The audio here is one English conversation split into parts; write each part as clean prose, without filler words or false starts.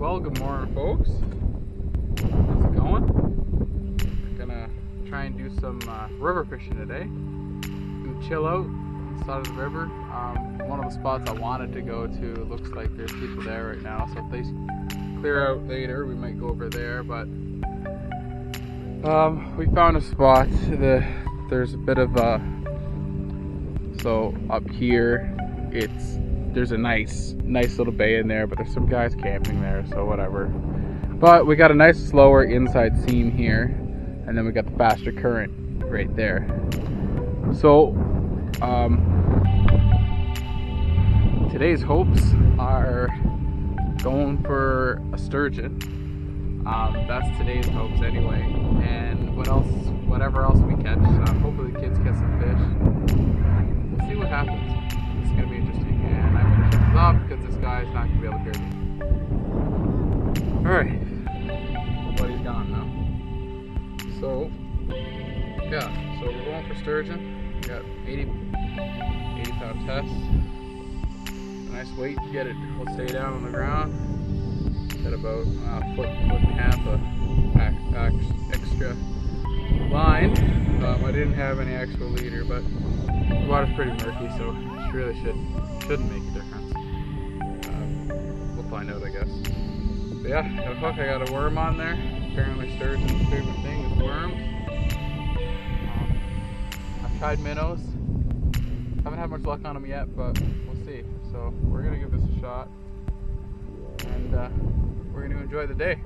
Well, good morning, folks. How's it going? We're gonna try and do some river fishing today. Gonna chill out on the side of the river. One of the spots I wanted to go to looks like there's people there right now, so if they clear out later, we might go over there. But we found a spot. There's a bit of so up here, there's a nice little bay in there, but there's some guys camping there, so whatever. But we got a nice slower inside seam here, and then we got the faster current right there. So today's hopes are going for a sturgeon. That's today's hopes anyway. And whatever else we catch, hopefully the kids catch some fish. We'll see what happens. It's gonna be interesting, and I'm gonna shut this off because this guy's not gonna be able to hear me. Alright, buddy's gone now. So yeah, so we're going for sturgeon. We got 80 pound test. Nice weight to get it. We'll stay down on the ground. Got about a foot and a half of extra line. I didn't have any extra leader, but the water's pretty murky, so it really shouldn't make a difference. We'll find out, I guess. But yeah, got a hook. I got a worm on there. Apparently sturgeon's favorite thing is worms. I've tried minnows. Haven't had much luck on them yet, but we'll see. So we're gonna give this a shot, and we're gonna enjoy the day.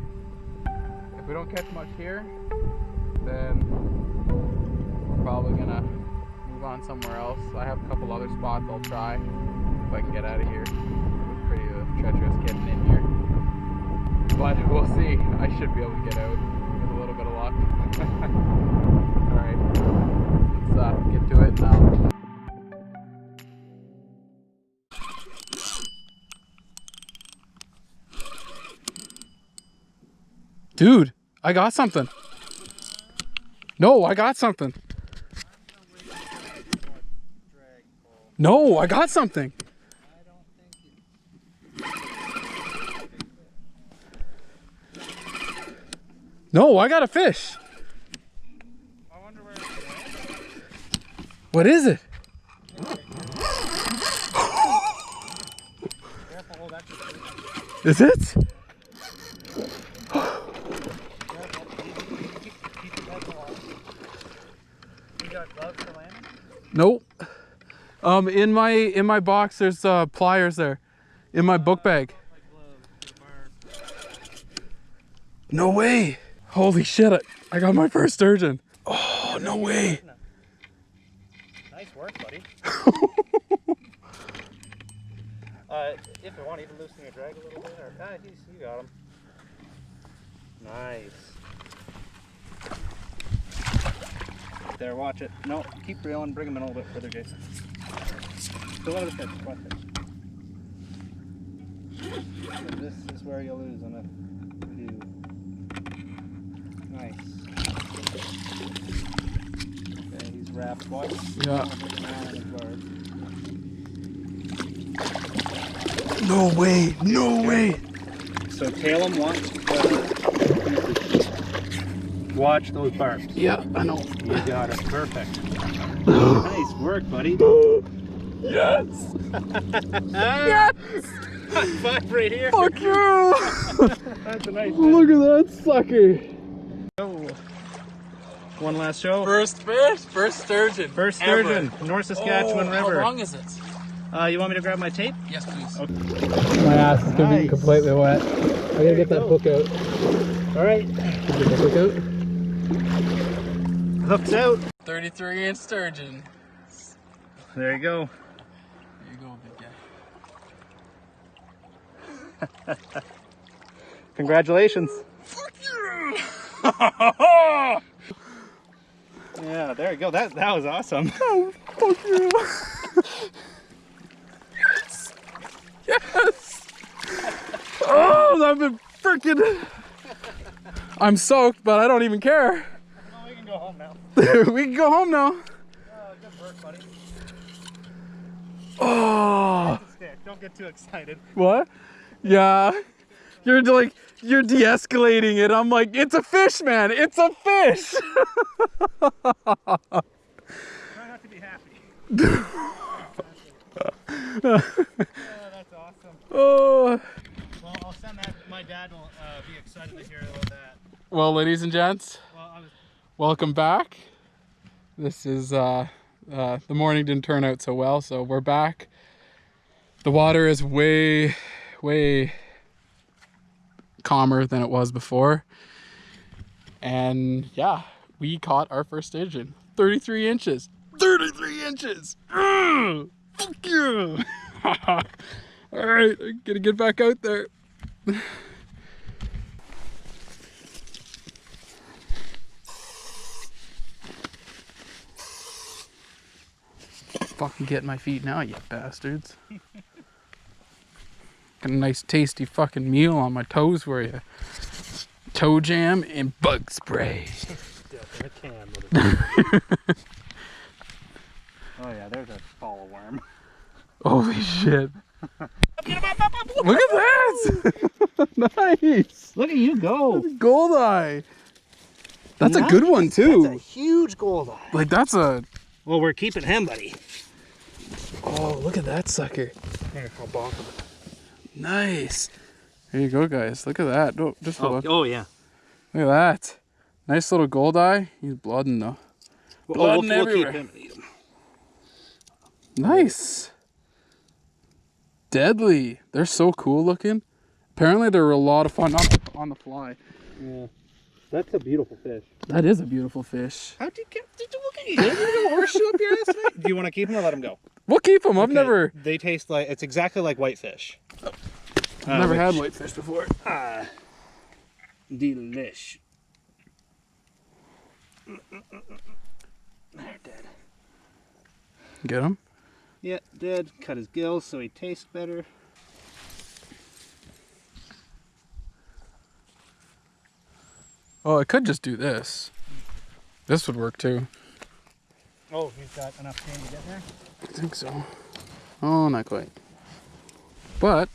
If we don't catch much here, then we're probably gonna move on somewhere else. I have a couple other spots I'll try if I can get out of here. It was pretty treacherous getting in here, but we'll see. I should be able to get out with a little bit of luck. Alright, let's get to it now. Dude, I got something. No, I got something. No, I got something. No, I got a fish. I wonder where it's going. What is it? Is it? You got gloves for landing? Nope. In my box there's pliers there. In my book bag. No way. Holy shit, I got my first sturgeon. Oh, no way. Nice work, buddy. If you want, even loosen your drag a little bit. Or, you got him. Nice. There, watch it. No, keep reeling. Bring him in a little bit further, Jason. Go let us fish. Watch it. So this is where you'll lose on it. Nice. Okay, he's wrapped. Watch. Yeah. No way. No way. So tail him once. Watch those barbs. Yeah, I know. You got it. Perfect. Nice work, buddy. Yes. Yes. High five right here. Fuck you. That's a nice Look at that sucker. Oh. One last show. First fish, first sturgeon. First sturgeon, North Saskatchewan River. How long is it? You want me to grab my tape? Yes, please. Okay. My ass is gonna be completely wet. I gotta get that hook out. All right. Get the hook out. Hook's out. 33-inch sturgeon. There you go. There you go, big guy. Congratulations. Fuck you! Yeah, there you go. That was awesome. Oh, fuck you! Yes! Oh, I've been freaking. I'm soaked, but I don't even care. Well, we can go home now. We can go home now. Good work, buddy. Oh. Don't get too excited. What? Yeah. You're like, you're de-escalating it. I'm like, it's a fish, man. It's a fish. Try not to be happy. That's awesome. Oh. Well, I'll send that. My dad will be excited to hear about that. Well, ladies and gents, welcome back. This is, the morning didn't turn out so well, so we're back. The water is way calmer than it was before. And yeah, we caught our first sturgeon. 33 inches. 33 inches! Ugh, fuck you! Alright, I'm gonna get back out there. Fucking get my feet now, you bastards. Got a nice tasty fucking meal on my toes for you. Toe jam and bug spray. Oh yeah, there's a follow worm. Holy shit. Look at that! Nice! Look at you go! Goldeye! That's a good one too. That's a huge goldeye. Like that's a... Well, we're keeping him, buddy. Oh, look at that sucker. Here, I'll bonk him. Nice. There you go, guys. Look at that. Oh, just a look. Oh yeah. Look at that. Nice little goldeye. He's blooding though. Blooding everywhere. We'll keep him and eat him. Nice. Deadly. They're so cool looking. Apparently they're a lot of fun on the fly. Yeah. That's a beautiful fish. That is a beautiful fish. How did you look at you? Did you have a horseshoe up your ass tonight? Do you want to keep him or let him go? We'll keep them. I've never... They taste like... It's exactly like whitefish. I've never had whitefish before. Delish. They're dead. Get him? Yeah, dead. Cut his gills so he tastes better. Oh, I could just do this. This would work too. Oh, you've got enough time to get there? I think so. Oh, not quite. But,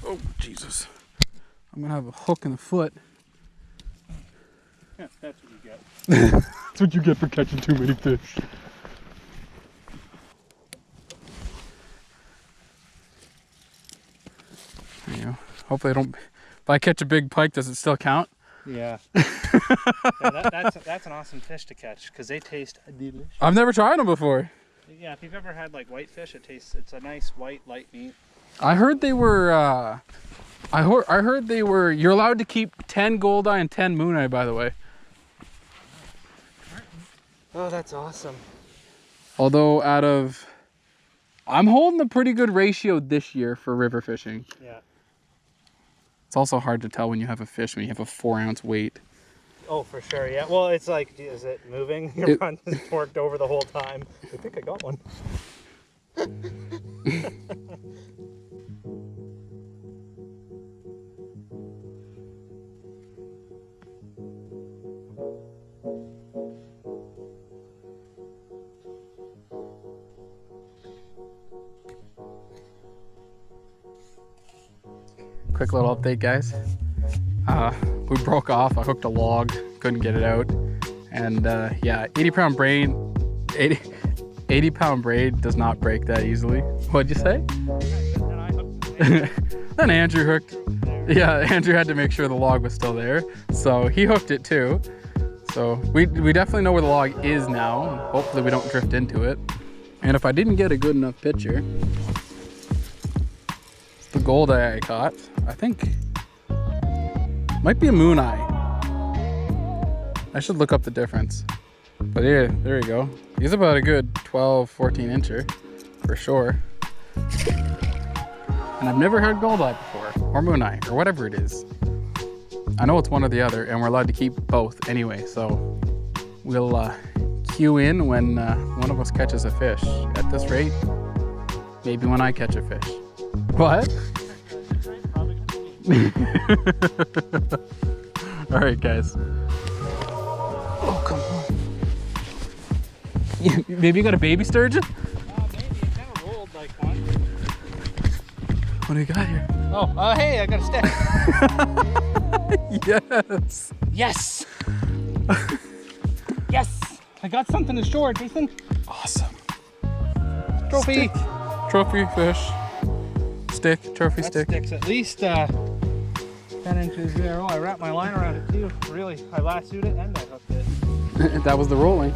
oh, Jesus. I'm going to have a hook in the foot. Yeah, that's what you get. That's what you get for catching too many fish. There you go. Hopefully I don't... If I catch a big pike, does it still count? Yeah. Yeah, that's an awesome fish to catch because they taste delicious. I've never tried them before. Yeah, if you've ever had like whitefish, it's a nice white light meat. I heard they were I heard they were, you're allowed to keep 10 goldeye and 10 mooneye, by the way. Oh, that's awesome. Although I'm holding a pretty good ratio this year for river fishing. Yeah. It's also hard to tell when you have a fish when you have a 4-ounce weight. Oh, for sure, yeah. Well, it's like, is it moving? Your front is forked over the whole time. I think I got one. Quick little update, guys. We broke off. I hooked a log, couldn't get it out, and yeah, 80-pound braid. 80-pound braid does not break that easily. What'd you say? Then Andrew hooked. Yeah, Andrew had to make sure the log was still there, so he hooked it too. So we definitely know where the log is now. Hopefully we don't drift into it. And if I didn't get a good enough picture, the goldeye I caught, I think might be a moon eye. I should look up the difference. But yeah, there you go. He's about a good 12, 14 incher for sure. And I've never had goldeye before, or moon eye, or whatever it is. I know it's one or the other, and we're allowed to keep both anyway, so we'll cue in when one of us catches a fish. At this rate, maybe when I catch a fish. What? All right, guys. Oh, come on. Maybe you got a baby sturgeon? Maybe. It never rolled like one. What do you got here? Oh, hey, I got a stick. Yes. Yes. Yes. I got something to shore, Jason. Awesome. Trophy. Stick. Trophy fish. Stick. Trophy That stick. stick's at least 10 inches there. Oh, I wrapped my line around it too. Really, I lassoed it and I hooked it. That was the rolling.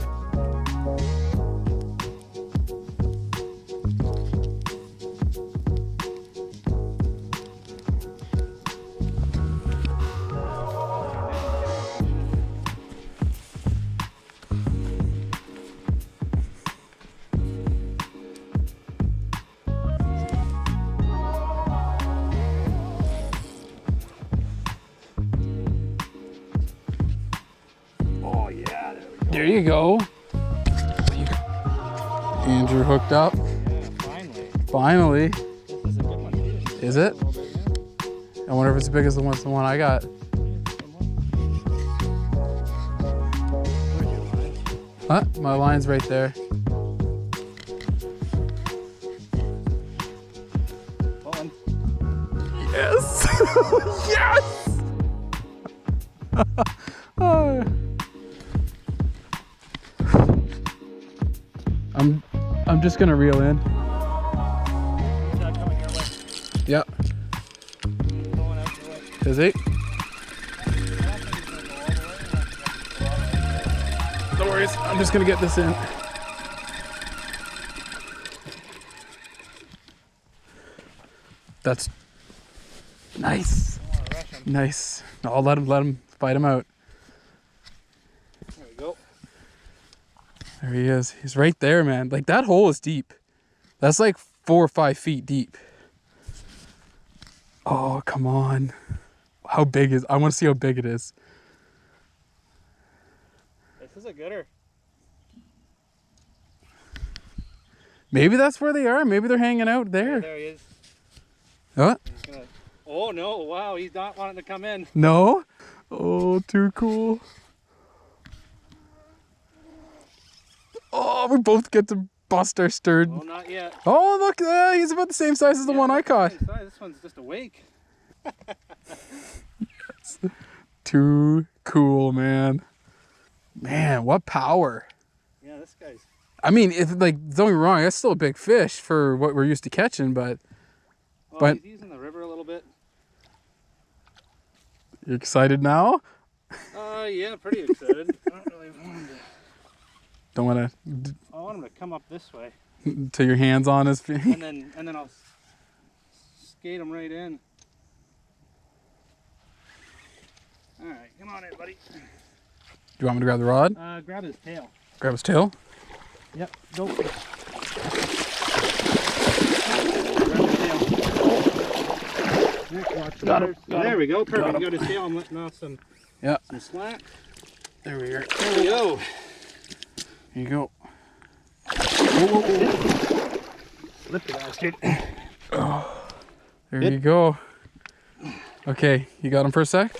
There you go. Andrew hooked up. Yeah, finally. Finally. This is a good one too. Is it? I wonder if it's as big as the one I got. Where's your line? Huh? My line's right there. Pulling. Yes! Yes! Oh. I'm just gonna reel in. Coming your way. Yep. Going out your way. Is he? No worries. I'm just gonna get this in. That's nice. Don't want to rush him. Nice. I'll let him fight him out. There we go. There he is. He's right there, man. Like that hole is deep. That's like 4 or 5 feet deep. Oh, come on. How big is? I want to see how big it is. This is a gooder. Maybe that's where they are. Maybe they're hanging out there. There he is. What? He's gonna... Oh no! Wow, he's not wanting to come in. No? Oh, too cool. Oh, we both get to bust our Oh, sturgeon. not yet. Oh, look, he's about the same size as the one I caught. This one's just awake. Too cool, man. Man, what power. Yeah, this guy's. I mean, don't get me wrong, that's still a big fish for what we're used to catching, but Well, But- he's using the river a little bit. you're excited now? Yeah, pretty excited. I don't really want him to. Don't want I want him to come up this way, to till your hands on his feet. and then I'll skate him right in. All right, come on in, buddy. Do you want me to grab the rod? Grab his tail. Grab his tail? Yep, go. Grab his tail. Got him. There we go. Perfect. Got him. You got his tail. I'm letting off some slack. There we are. There we go. Here you go. Flip the bastard. There Good. you go. Okay, you got him for a sec?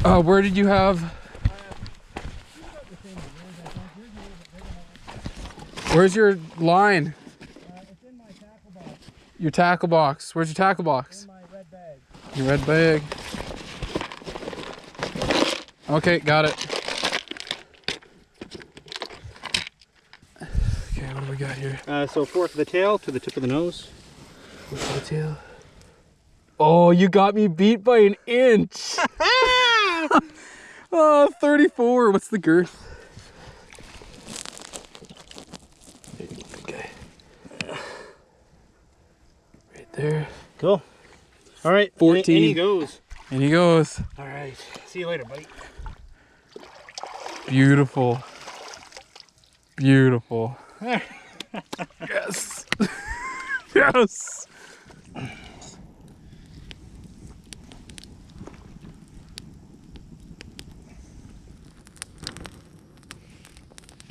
Where did you have? Where's your line? It's in my tackle box. Your tackle box. Where's your tackle box? In my red bag. Your red bag. Okay, got it. Okay, what do we got here? So fork the tail to the tip of the nose. What's the tail? Oh, you got me beat by an inch. 34. What's the girth? There you go, big guy. Right there. Cool. All right. 14. In he goes. And he goes. All right. See you later, buddy. Beautiful. Beautiful. Yes. Yes.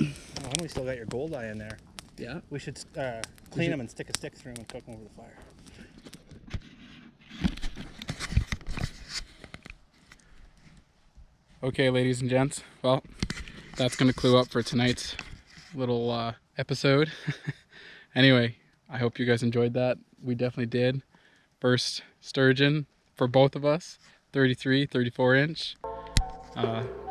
Oh, and we still got your gold eye in there. Yeah. We should clean them and stick a stick through them and cook them over the fire. Okay, ladies and gents. Well, that's going to clue up for tonight's little episode. Anyway, I hope you guys enjoyed that. We definitely did. First sturgeon for both of us, 33, 34 inch.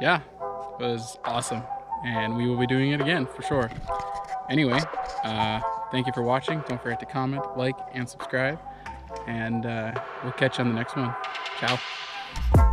Yeah, it was awesome. And we will be doing it again for sure. Anyway, thank you for watching. Don't forget to comment, like, and subscribe. And we'll catch you on the next one. Ciao.